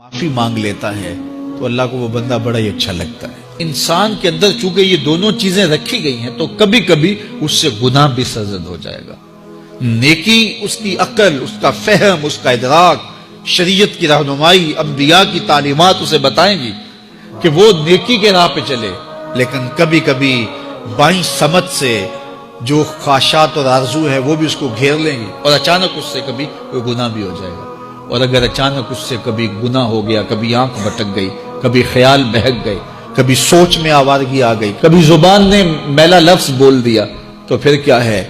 माफी मांग लेता है तो अल्लाह को वो बंदा बड़ा ही अच्छा लगता है। इंसान के अंदर चूंकि ये दोनों चीजें रखी गई हैं तो कभी कभी उससे गुनाह भी सरजद हो जाएगा। नेकी उसकी अक्ल, उसका फहम, उसका इदराक, शरीयत की रहनुमाई, अंबिया की तालीमात उसे बताएंगी कि वो नेकी के राह पे चले, लेकिन कभी कभी बाईं समझ से जो ख्वाहिशात और आरजू है वो भी उसको घेर लेंगी और अचानक उससे कभी कोई गुनाह भी हो जाएगा। और अगर अचानक उससे कभी गुनाह हो गया, कभी आंख भटक गई, कभी ख्याल बहक गए, कभी सोच में आवारगी आ गई, कभी जुबान ने मैला लफ्ज बोल दिया, तो फिर क्या है,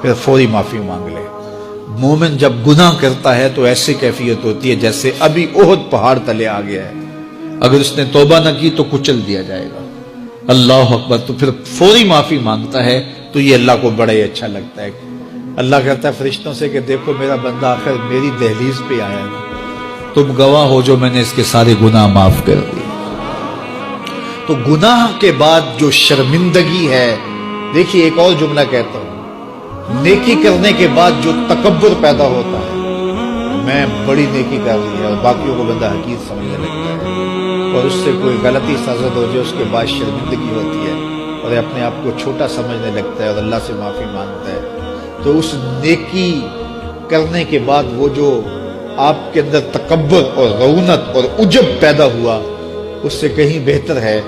फिर फौरी माफी मांग ले। मोमिन जब गुनाह करता है तो ऐसी कैफियत होती है जैसे अभी ओहद पहाड़ तले आ गया है, अगर उसने तौबा न की तो कुचल दिया जाएगा। अल्लाह अकबर। तो फिर फौरी माफी मांगता है तो ये अल्लाह को बड़ा ही अच्छा लगता है। अल्लाह कहता है फरिश्तों से कि देखो मेरा बंदा आखिर मेरी दहलीज पे आया ना, तुम गवाह हो जो मैंने इसके सारे गुनाह माफ कर दिए। तो गुनाह के बाद जो शर्मिंदगी है, देखिए एक और जुमला कहता हूं, नेकी करने के बाद जो तकब्बुर पैदा होता है, मैं बड़ी नेकी कर ली है, और बाकियों को बंदा हकीर समझने लगता है, और उससे कोई गलती सरजद हो जाए उसके बाद शर्मिंदगी होती है और अपने आप को छोटा समझने लगता है और अल्लाह से माफी मांगता है। तो उस नेकी करने के बाद वो जो आपके अंदर तकब्बुर और रौनत और उजब पैदा हुआ, उससे कहीं बेहतर है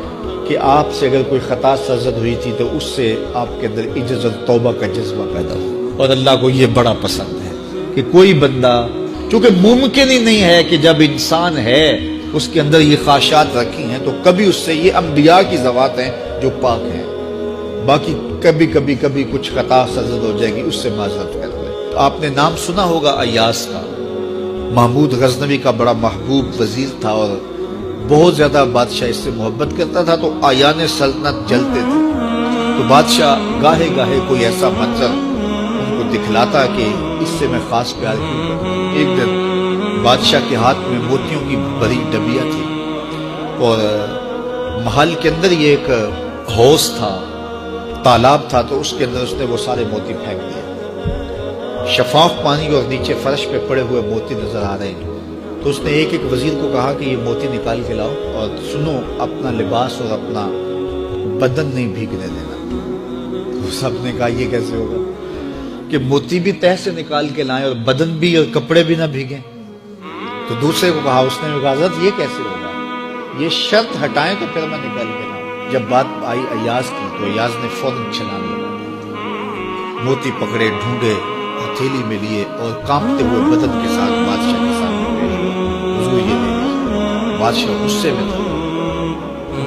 कि आपसे अगर कोई खता सरजद हुई थी तो उससे आपके अंदर इज्जत और तौबा का जज्बा पैदा हुआ। और अल्लाह को ये बड़ा पसंद है कि कोई बंदा, चूंकि मुमकिन ही नहीं है कि जब इंसान है उसके अंदर ये ख्वाहिशात रखी हैं, तो कभी उससे, ये अंबिया की ज़वात हैं जो पाक हैं, बाकी कभी कभी कभी कुछ खता सरजद हो जाएगी, उससे माजरत कर ले। आपने नाम सुना होगा अय्यास का। महमूद गजनवी का बड़ा महबूब वजीर था और बहुत ज्यादा बादशाह इससे मोहब्बत करता था, तो आयान सल्तनत जलते थे। तो बादशाह गाहे गाहे कोई ऐसा मंजर उनको दिखलाता कि इससे मैं खास प्यार क्यों करूं। एक दिन बादशाह के हाथ में मोतियों की बड़ी डबिया थी और महल के अंदर ये एक हौज था, तालाब था, तो उसके अंदर उसने वो सारे मोती फेंक दिए। शफाफ पानी और नीचे फर्श पे पड़े हुए मोती नजर आ रहे हैं। तो उसने एक एक वजीर को कहा कि ये मोती निकाल के लाओ, और सुनो अपना लिबास और अपना बदन नहीं भीगने देना। तो सबने कहा ये कैसे होगा कि मोती भी तह से निकाल के लाएं और बदन भी और कपड़े भी ना भीगे। तो दूसरे को कहा, उसने कहा हज़रत ये कैसे होगा, ये शर्त हटाएं तो फिर मैं निकाल के लाऊं। जब बात आई अय्याज की तो अय्याज ने फौरन छलांग लगा, मोती पकड़े, ढूंढे, हथेली में लिए और कांपते हुए बदन के साथ बादशाह के सामने हुजूर ये ले लीजिए। बादशाह गुस्से में था।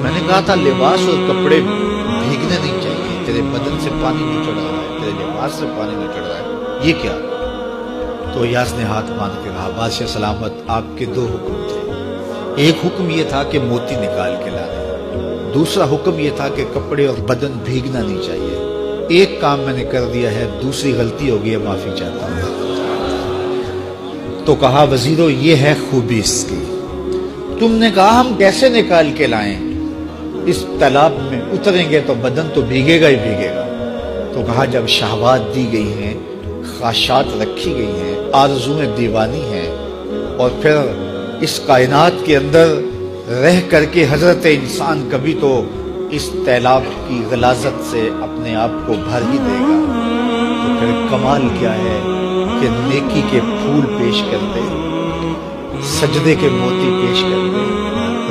मैंने कहा था लिबास और कपड़े भीगने नहीं चाहिए, तेरे बदन से पानी निकल रहा है, तेरे लिबास से पानी निकल रहा है, ये क्या। तो अय्याज ने हाथ बांध के कहा, बादशाह सलामत, आपके दो हुक्म थे। एक हुक्म ये था कि मोती निकाल के लाने, दूसरा हुक्म ये था कि कपड़े और बदन भीगना नहीं चाहिए। एक काम मैंने कर दिया है, दूसरी गलती हो गई है, माफी चाहता हूं। तो कहा वजीरो ये है खूबी इसकी, तुमने कहा हम कैसे निकाल के लाएं, इस तालाब में उतरेंगे तो बदन तो भीगेगा ही भीगेगा। तो कहा जब शहवात दी गई हैं, ख्वाहिशात रखी गई हैं, आरज़ुएं दीवानी हैं, और फिर इस कायनात के अंदर रह करके हजरत इंसान कभी तो इस तालाब की गलाजत से अपने आप को भर ही देगा, तो फिर कमाल क्या है कि नेकी के फूल पेश कर दे, सजदे के मोती पेश कर दे,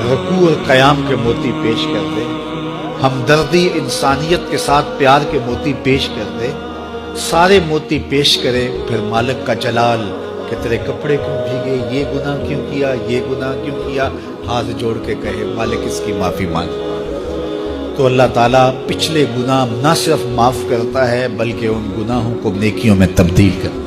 रुकू और क़याम के मोती पेश कर दे, हमदर्दी इंसानियत के साथ प्यार के मोती पेश कर दे, सारे मोती पेश करे, फिर मालिक का जलाल कि तेरे कपड़े क्यों भीगे, ये गुनाह क्यों किया, ये गुनाह क्यों किया, हाथ जोड़ के कहे मालिक इसकी माफी मांग। तो अल्लाह ताला पिछले गुनाह ना सिर्फ माफ करता है बल्कि उन गुनाहों को नेकियों में तब्दील करता है।